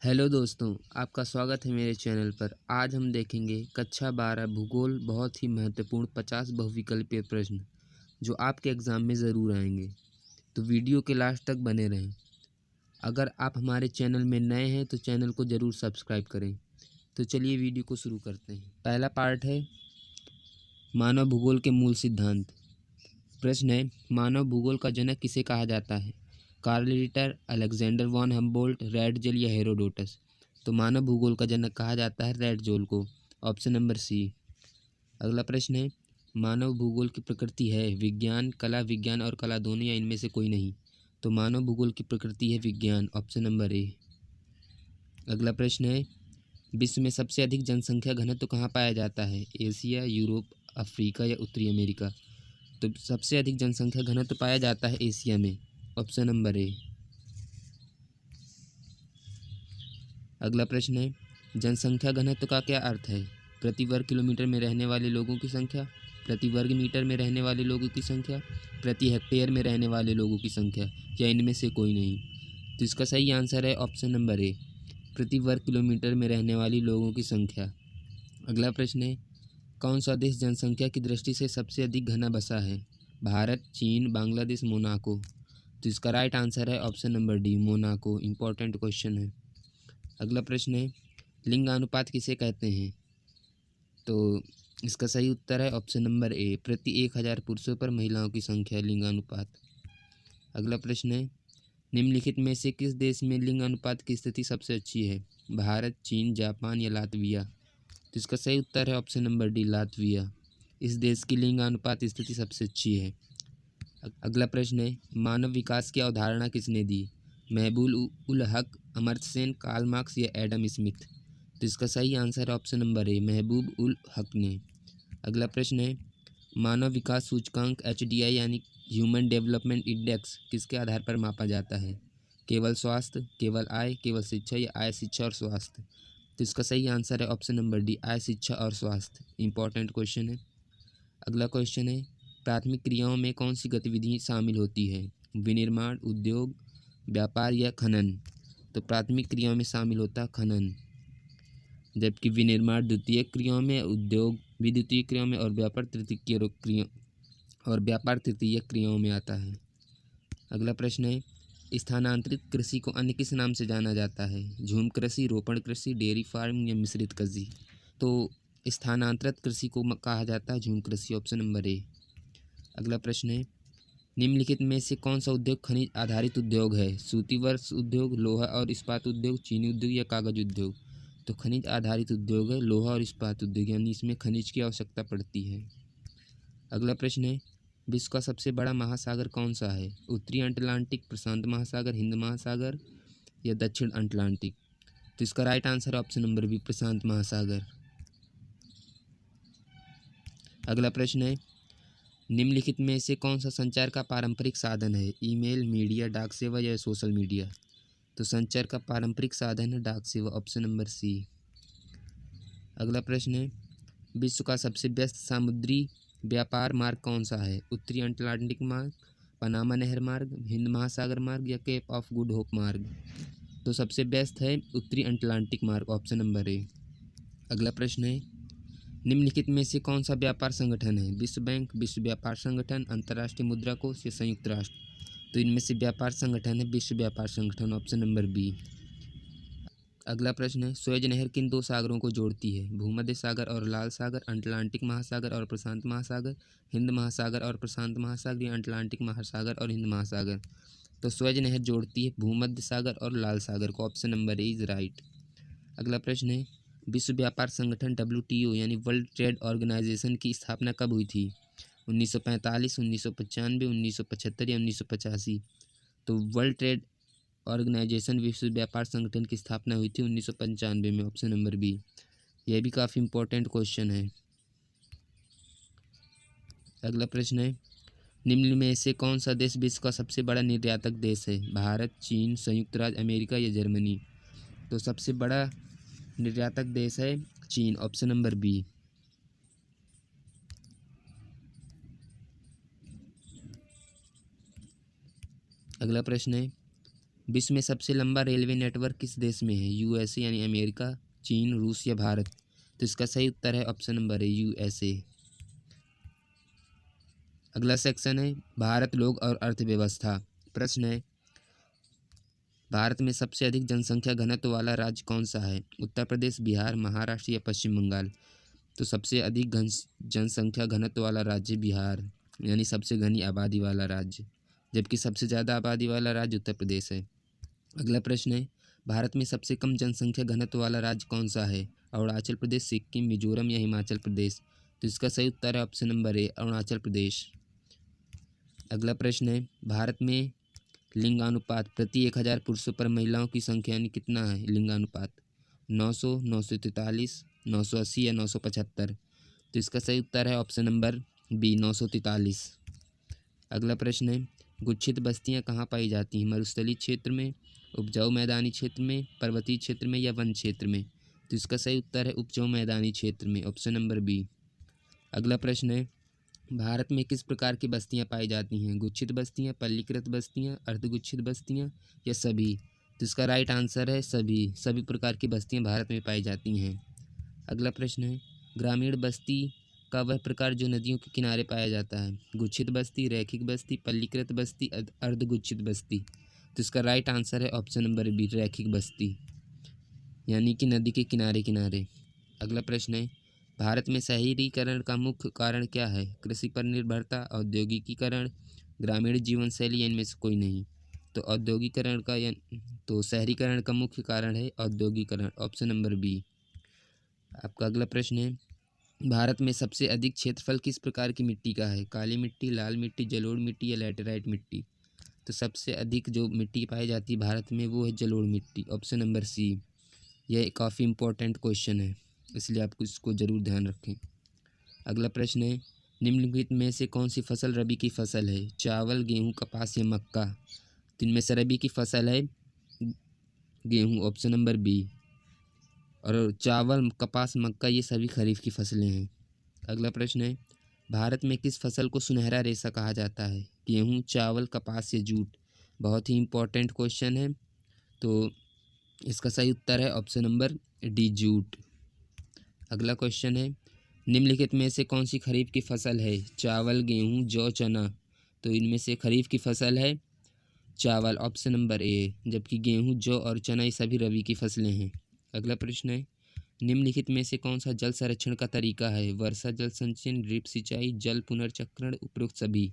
Hello दोस्तों, आपका स्वागत है मेरे चैनल पर। आज हम देखेंगे कक्षा 12 भूगोल बहुत ही महत्वपूर्ण 50 बहुविकल्पीय प्रश्न जो आपके एग्ज़ाम में ज़रूर आएंगे। तो वीडियो के लास्ट तक बने रहें। अगर आप हमारे चैनल में नए हैं तो चैनल को ज़रूर सब्सक्राइब करें। तो चलिए वीडियो को शुरू करते हैं। पहला पार्ट है मानव भूगोल के मूल सिद्धांत। प्रश्न है, मानव भूगोल का जनक किसे कहा जाता है? Carl Ritter, Alexander von Humboldt, Ratzel या हेरोडोटस? तो मानव भूगोल का जनक कहा जाता है रेडजोल को। Option number C. अगला प्रश्न है, मानव भूगोल की प्रकृति है विज्ञान, कला, विज्ञान और कला दोनों या इनमें से कोई नहीं? तो मानव भूगोल की प्रकृति है विज्ञान। ऑप्शन नंबर ए। अगला प्रश्न है, विश्व में सबसे अधिक जनसंख्या घनत्व कहाँ पाया जाता है? एशिया, यूरोप, अफ्रीका या उत्तरी अमेरिका? तो सबसे अधिक जनसंख्या घनत्व पाया जाता है एशिया में। ऑप्शन नंबर ए। अगला प्रश्न है, जनसंख्या घनत्व का क्या अर्थ है? प्रति वर्ग किलोमीटर में रहने वाले लोगों की संख्या, प्रति वर्ग मीटर में रहने वाले लोगों की संख्या, प्रति हेक्टेयर में रहने वाले लोगों की संख्या या इनमें से कोई नहीं? तो इसका सही आंसर है ऑप्शन नंबर ए, प्रति वर्ग किलोमीटर में रहने वाली लोगों की संख्या। अगला प्रश्न है, कौन सा देश जनसंख्या की दृष्टि से सबसे अधिक घना बसा है? भारत, चीन, बांग्लादेश, मोनाको? तो इसका राइट आंसर है option number D, Monaco. Important question है। अगला प्रश्न है, लिंगानुपात किसे कहते हैं? तो इसका सही उत्तर है ऑप्शन नंबर ए, प्रति 1000 पुरुषों पर महिलाओं की संख्या लिंगानुपात। अगला प्रश्न है, निम्नलिखित में से किस देश में लिंगानुपात की स्थिति सबसे अच्छी है? भारत, चीन, जापान या लातविया? तो इसका सही उत्तर है ऑप्शन नंबर डी, लातविया। इस देश की लिंगानुपात स्थिति सबसे अच्छी है। अगला प्रश्न है, मानव विकास की अवधारणा किसने दी? महबूब उल हक, अमर्त्य सेन, कार्ल मार्क्स या एडम स्मिथ? तो इसका सही आंसर है ऑप्शन नंबर ए, महबूब उल हक ने। अगला प्रश्न है, मानव विकास सूचकांक HDI यानी ह्यूमन डेवलपमेंट इंडेक्स किसके आधार पर मापा जाता है? केवल स्वास्थ्य, केवल आय, केवल शिक्षा या आय, शिक्षा और स्वास्थ्य? तो इसका सही आंसर है ऑप्शन नंबर डी, आय, शिक्षा और स्वास्थ्य। इंपॉर्टेंट क्वेश्चन है। अगला क्वेश्चन है, प्राथमिक क्रियाओं में कौन सी गतिविधि शामिल होती है? विनिर्माण, उद्योग, व्यापार या खनन? तो प्राथमिक क्रियाओं में शामिल होता है खनन, जबकि विनिर्माण द्वितीय क्रियाओं में, उद्योग भी द्वितीय क्रियाओं में और व्यापार तृतीय क्रियाओं में आता है। अगला प्रश्न है, स्थानांतरित कृषि को अन्य किस नाम से जाना जाता है? झूम कृषि, रोपण कृषि, डेयरी फार्म या मिश्रित कृषि? तो स्थानांतरित कृषि को कहा जाता है झूम कृषि। ऑप्शन नंबर ए। अगला प्रश्न है, निम्नलिखित में से कौन सा उद्योग खनिज आधारित उद्योग है? सूती वस्त्र उद्योग, लोहा और इस्पात उद्योग, चीनी उद्योग या कागज उद्योग? तो खनिज आधारित उद्योग है लोहा और इस्पात उद्योग, यानी इसमें खनिज की आवश्यकता पड़ती है। अगला प्रश्न है, विश्व का सबसे बड़ा महासागर कौन सा है? उत्तरी अटलांटिक, प्रशांत महासागर, हिंद महासागर या दक्षिण अटलांटिक? तो इसका राइट आंसर है ऑप्शन नंबर बी, प्रशांत महासागर। अगला प्रश्न है, निम्नलिखित में से कौन सा संचार का पारंपरिक साधन है? ईमेल, मीडिया, डाक सेवा या सोशल मीडिया? तो संचार का पारंपरिक साधन है डाक सेवा। Option number C. अगला प्रश्न है, विश्व का सबसे व्यस्त समुद्री व्यापार मार्ग कौन सा है? उत्तरी अटलांटिक मार्ग, पनामा नहर मार्ग, हिंद महासागर मार्ग या केप ऑफ गुड होप मार्ग? तो सबसे व्यस्त है उत्तरी अटलांटिक मार्ग। ऑप्शन नंबर ए। अगला प्रश्न है, निम्नलिखित में से कौन सा व्यापार संगठन है? विश्व बैंक, विश्व व्यापार संगठन, अंतर्राष्ट्रीय मुद्रा कोष या संयुक्त राष्ट्र? तो इनमें से व्यापार संगठन है विश्व व्यापार संगठन। Option number B. अगला प्रश्न है, सुएज नहर किन दो सागरों को जोड़ती है? भूमध्य सागर और लाल सागर, अटलांटिक महासागर और प्रशांत महासागर, हिंद महासागर और प्रशांत महासागर या अटलांटिक महासागर और हिंद महासागर? तो सुएज नहर जोड़ती है भूमध्य सागर और लाल सागर को। Option number A is right. अगला प्रश्न है, विश्व व्यापार संगठन WTO यानी वर्ल्ड ट्रेड ऑर्गेनाइजेशन की स्थापना कब हुई थी? 1945, 1995, 1975 या 1985? तो वर्ल्ड ट्रेड ऑर्गेनाइजेशन विश्व व्यापार संगठन की स्थापना हुई थी 1995 में। Option number B. यह भी काफ़ी इंपॉर्टेंट क्वेश्चन है। अगला प्रश्न है, निम्न में से कौन सा देश विश्व का सबसे बड़ा निर्यातक देश है? भारत, चीन, संयुक्त राज्य अमेरिका या जर्मनी? तो सबसे बड़ा निर्यातक देश है चीन। Option number B. अगला प्रश्न है, विश्व में सबसे लंबा रेलवे नेटवर्क किस देश में है? यूएसए यानी अमेरिका, चीन, रूस या भारत? तो इसका सही उत्तर है ऑप्शन नंबर ए, यूएसए। अगला सेक्शन है भारत, लोग और अर्थव्यवस्था। प्रश्न है भारत में सबसे अधिक जनसंख्या घनत्व वाला राज्य कौन सा है? उत्तर प्रदेश, बिहार, महाराष्ट्र या पश्चिम बंगाल? तो सबसे अधिक जनसंख्या घनत्व वाला राज्य बिहार, यानी सबसे घनी आबादी वाला राज्य, जबकि सबसे ज़्यादा आबादी वाला राज्य उत्तर प्रदेश है। अगला प्रश्न है भारत में सबसे कम जनसंख्या घनत्व वाला राज्य कौन सा है? अरुणाचल प्रदेश, सिक्किम, मिजोरम या हिमाचल प्रदेश? तो इसका सही उत्तर है ऑप्शन नंबर ए, अरुणाचल प्रदेश। अगला प्रश्न है भारत में लिंगानुपात प्रति 1000 पुरुषों पर महिलाओं की संख्या यानी कितना है लिंगानुपात? 900, 943, 980 या 975? तो इसका सही उत्तर है ऑप्शन नंबर बी, 943। अगला प्रश्न है गुच्छित बस्तियां कहाँ पाई जाती हैं? मरुस्थलीय क्षेत्र में, उपजाऊ मैदानी क्षेत्र में, पर्वतीय क्षेत्र में या वन क्षेत्र में? तो इसका सही उत्तर है उपजाऊ मैदानी क्षेत्र में, ऑप्शन नंबर बी। अगला प्रश्न है भारत में किस प्रकार की बस्तियां पाई जाती हैं? गुच्छित बस्तियां, पल्लीकृत बस्तियां, अर्धगुच्छित बस्तियां या सभी? तो इसका राइट आंसर है सभी प्रकार की बस्तियां भारत में पाई जाती हैं। अगला प्रश्न है ग्रामीण बस्ती का वह प्रकार जो नदियों के किनारे पाया जाता है? गुच्छित बस्ती, रैखिक बस्ती, पल्लीकृत बस्ती, अर्धगुच्छित बस्ती? तो इसका राइट आंसर है ऑप्शन नंबर बी, रैखिक बस्ती, यानी कि नदी के किनारे किनारे। अगला प्रश्न है भारत में शहरीकरण का मुख्य कारण क्या है? कृषि पर निर्भरता, औद्योगिकीकरण, ग्रामीण जीवन शैली या इनमें से कोई नहीं? तो औद्योगिकरण का तो शहरीकरण का मुख्य कारण है औद्योगिकरण, ऑप्शन नंबर बी। आपका अगला प्रश्न है भारत में सबसे अधिक क्षेत्रफल किस प्रकार की मिट्टी का है? काली मिट्टी, लाल मिट्टी, जलोढ़ मिट्टी या लैटेराइट मिट्टी? तो सबसे अधिक जो मिट्टी पाई जाती है भारत में वो है जलोढ़ मिट्टी, ऑप्शन नंबर सी। यह काफ़ी इंपॉर्टेंट क्वेश्चन है, इसलिए आपको इसको ज़रूर ध्यान रखें। अगला प्रश्न है निम्नलिखित में से कौन सी फसल रबी की फसल है? चावल, गेहूँ, कपास या मक्का? तो इनमें से रबी की फसल है गेहूँ, ऑप्शन नंबर बी। और चावल, कपास, मक्का ये सभी खरीफ की फसलें हैं। अगला प्रश्न है भारत में किस फसल को सुनहरा रेशा कहा जाता है? गेहूँ, चावल, कपास या जूट? बहुत ही इंपॉर्टेंट क्वेश्चन है, तो इसका सही उत्तर है ऑप्शन नंबर डी, जूट। अगला क्वेश्चन है निम्नलिखित में से कौन सी खरीफ की फसल है? चावल, गेहूँ, जौ, चना? तो इनमें से खरीफ की फसल है चावल, ऑप्शन नंबर ए, जबकि गेहूँ, जौ और चना ये सभी रबी की फसलें हैं। अगला प्रश्न है निम्नलिखित में से कौन सा जल संरक्षण का तरीका है? वर्षा जल संचयन, ड्रिप सिंचाई, जल पुनर्चक्रण, उपरोक्त सभी?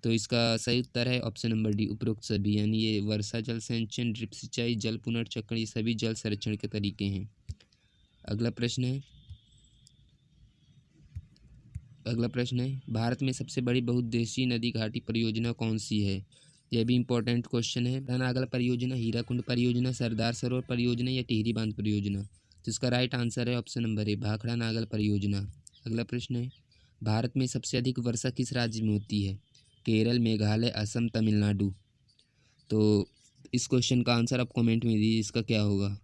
तो इसका सही उत्तर है ऑप्शन नंबर डी, उपरोक्त सभी, यानी ये वर्षा जल संचयन, ड्रिप सिंचाई, जल पुनर्चक्रण ये सभी जल संरक्षण के तरीके हैं। अगला प्रश्न है भारत में सबसे बड़ी बहुउद्देशीय नदी घाटी परियोजना कौन सी है? यह भी इंपॉर्टेंट क्वेश्चन है। नागल परियोजना, हीराकुंड परियोजना, सरदार सरोवर परियोजना या टिहरी बांध परियोजना? तो इसका राइट आंसर है option number A, Bhakra Nangal परियोजना। अगला प्रश्न है भारत में सबसे अधिक वर्षा किस राज्य में होती है? केरल, मेघालय, असम, तमिलनाडु? तो इस क्वेश्चन का आंसर आप कमेंट में दीजिए, इसका क्या होगा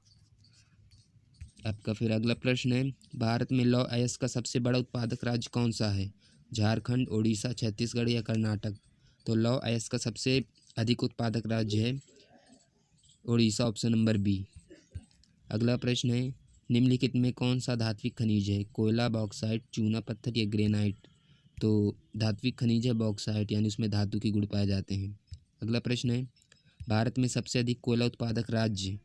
आपका। फिर अगला प्रश्न है भारत में लौह अयस्क का सबसे बड़ा उत्पादक राज्य कौन सा है? झारखंड, उड़ीसा, छत्तीसगढ़ या कर्नाटक? तो लौह अयस्क का सबसे अधिक उत्पादक राज्य है उड़ीसा, ऑप्शन नंबर बी। अगला प्रश्न है निम्नलिखित में कौन सा धात्विक खनिज है? कोयला, बॉक्साइट, चूना पत्थर या ग्रेनाइट? तो धात्विक खनिज है बॉक्साइट, यानी उसमें धातु के गुण पाए जाते हैं। अगला प्रश्न है भारत में सबसे अधिक कोयला उत्पादक राज्य?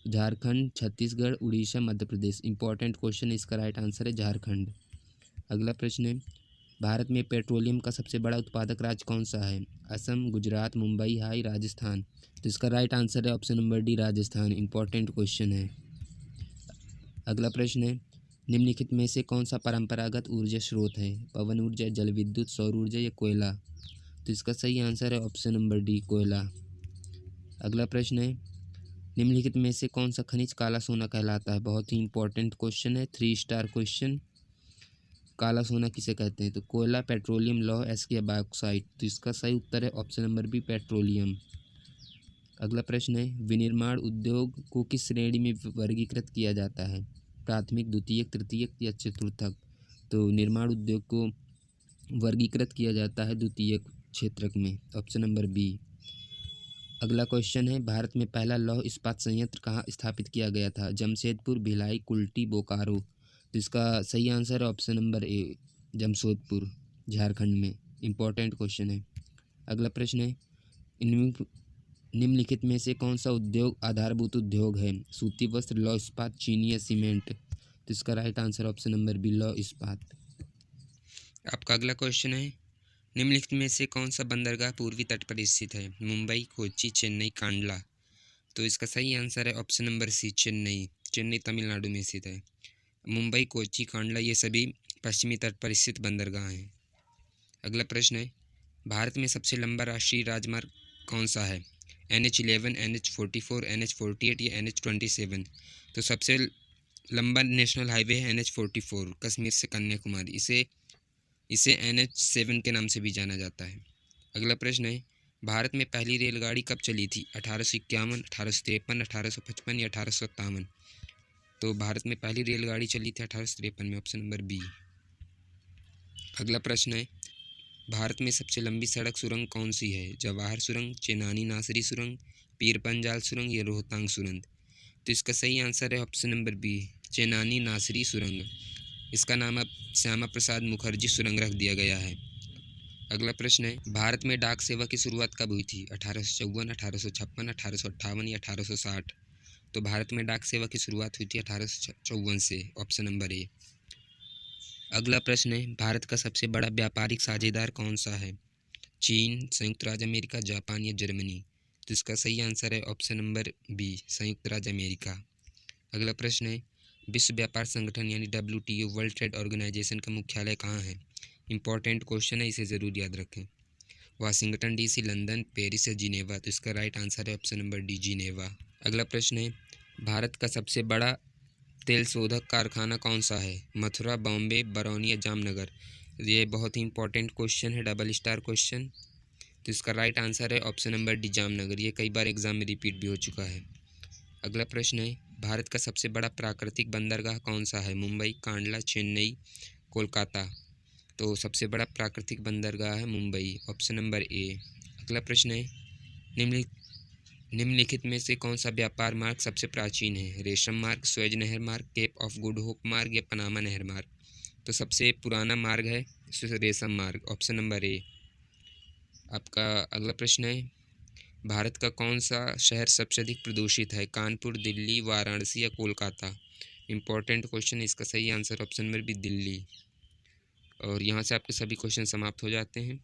झारखंड, छत्तीसगढ़, उड़ीसा, मध्य प्रदेश? इंपॉर्टेंट क्वेश्चन है, इसका राइट आंसर है झारखंड। अगला प्रश्न है भारत में पेट्रोलियम का सबसे बड़ा उत्पादक राज्य कौन सा है? असम, गुजरात, मुंबई, हाई, राजस्थान? तो इसका राइट आंसर है option number D, Rajasthan. Important question है। अगला प्रश्न है निम्नलिखित में से कौन सा परंपरागत ऊर्जा स्रोत है? पवन ऊर्जा, जल विद्युत, सौर ऊर्जा या कोयला? तो इसका सही आंसर है ऑप्शन नंबर डी, कोयला। अगला प्रश्न है निम्नलिखित में से कौन सा खनिज काला सोना कहलाता है? बहुत ही इंपॉर्टेंट क्वेश्चन है, 3 स्टार क्वेश्चन। काला सोना किसे कहते हैं? तो कोयला, पेट्रोलियम, लौह अयस्क या बॉक्साइट? तो इसका सही उत्तर है ऑप्शन नंबर बी, पेट्रोलियम। अगला प्रश्न है विनिर्माण उद्योग को किस श्रेणी में वर्गीकृत किया जाता है? प्राथमिक, द्वितीयक, तृतीयक या चतुर्थक? तो निर्माण उद्योग को वर्गीकृत किया जाता है द्वितीयक क्षेत्रक में, ऑप्शन नंबर बी। अगला क्वेश्चन है, भारत में पहला लौह इस्पात संयंत्र कहाँ स्थापित किया गया था? जमशेदपुर, भिलाई, कुल्टी, बोकारो। तो इसका सही आंसर है option number A, Jamshedpur, Jharkhand में। इंपॉर्टेंट क्वेश्चन है। अगला प्रश्न है, निम्नलिखित में से कौन सा उद्योग आधारभूत उद्योग है? सूती वस्त्र, लौह इस्पात, चीनी या सीमेंट। तो इसका right answer option number B, लौह इस्पात। आपका अगला क्वेश्चन है, निम्नलिखित में से कौन सा बंदरगाह पूर्वी तट पर स्थित है? मुंबई, कोच्चि, चेन्नई, कांडला। तो इसका सही आंसर है option number C, Chennai. Chennai Tamil Nadu में स्थित है। मुंबई, कोच्चि, कांडला ये सभी पश्चिमी तट पर स्थित बंदरगाह हैं। अगला प्रश्न है, भारत में सबसे लंबा राष्ट्रीय राजमार्ग कौन सा है? NH11, NH44, NH48 या NH27। तो सबसे लंबा नेशनल हाईवे है NH44, कश्मीर से कन्याकुमारी। इसे NH7 के नाम से भी जाना जाता है। अगला प्रश्न है, भारत में पहली रेलगाड़ी कब चली थी? 1851, 1853, 1855 या 1857। तो भारत में पहली रेलगाड़ी चली थी 1853 में, ऑप्शन नंबर बी। अगला प्रश्न है, भारत में सबसे लंबी सड़क सुरंग कौन सी है? जवाहर सुरंग, चेनानी नासरी सुरंग, पीर पंजाल सुरंग या रोहतांग सुरंग। तो इसका सही आंसर है ऑप्शन नंबर बी, चेनानी नासरी सुरंग। इसका नाम अब श्यामा प्रसाद मुखर्जी सुरंग रख दिया गया है। अगला प्रश्न है, भारत में डाक सेवा की शुरुआत कब हुई थी? 1854, 1856, 1858 या 1860। तो भारत में डाक सेवा की शुरुआत हुई थी 1854 से, ऑप्शन नंबर ए। अगला प्रश्न है, भारत का सबसे बड़ा व्यापारिक साझेदार कौन सा है? चीन, संयुक्त राज्य अमेरिका, जापान या जर्मनी। तो इसका सही आंसर है ऑप्शन नंबर बी, संयुक्त राज्य अमेरिका। अगला प्रश्न है, विश्व व्यापार संगठन यानी WTO, वर्ल्ड ट्रेड ऑर्गेनाइजेशन का मुख्यालय कहाँ है? इंपॉर्टेंट क्वेश्चन है, इसे ज़रूर याद रखें। वाशिंगटन DC, लंदन, पेरिस या जिनेवा। तो इसका राइट आंसर है ऑप्शन नंबर डी, जिनेवा। अगला प्रश्न है, भारत का सबसे बड़ा तेल शोधक कारखाना कौन सा है? मथुरा, बॉम्बे, बरौनी या जामनगर। ये बहुत ही इंपॉर्टेंट क्वेश्चन है, डबल स्टार क्वेश्चन। तो इसका राइट आंसर है ऑप्शन नंबर डी, जामनगर। ये कई बार एग्जाम में रिपीट भी हो चुका है। अगला प्रश्न है, भारत का सबसे बड़ा प्राकृतिक बंदरगाह कौन सा है? मुंबई, कांडला, चेन्नई, कोलकाता। तो सबसे बड़ा प्राकृतिक बंदरगाह है मुंबई, ऑप्शन नंबर ए। अगला प्रश्न है, निम्नलिखित में से कौन सा व्यापार मार्ग सबसे प्राचीन है? रेशम मार्ग, स्वेज नहर मार्ग, केप ऑफ गुड होप मार्ग या पनामा नहर मार्ग। तो सबसे पुराना मार्ग है रेशम मार्ग, ऑप्शन नंबर ए। आपका अगला प्रश्न है, भारत का कौन सा शहर सबसे अधिक प्रदूषित है? कानपुर, दिल्ली, वाराणसी या कोलकाता। इंपॉर्टेंट क्वेश्चन, इसका सही answer option number B, Delhi. और यहाँ से आपके सभी क्वेश्चन समाप्त हो जाते हैं।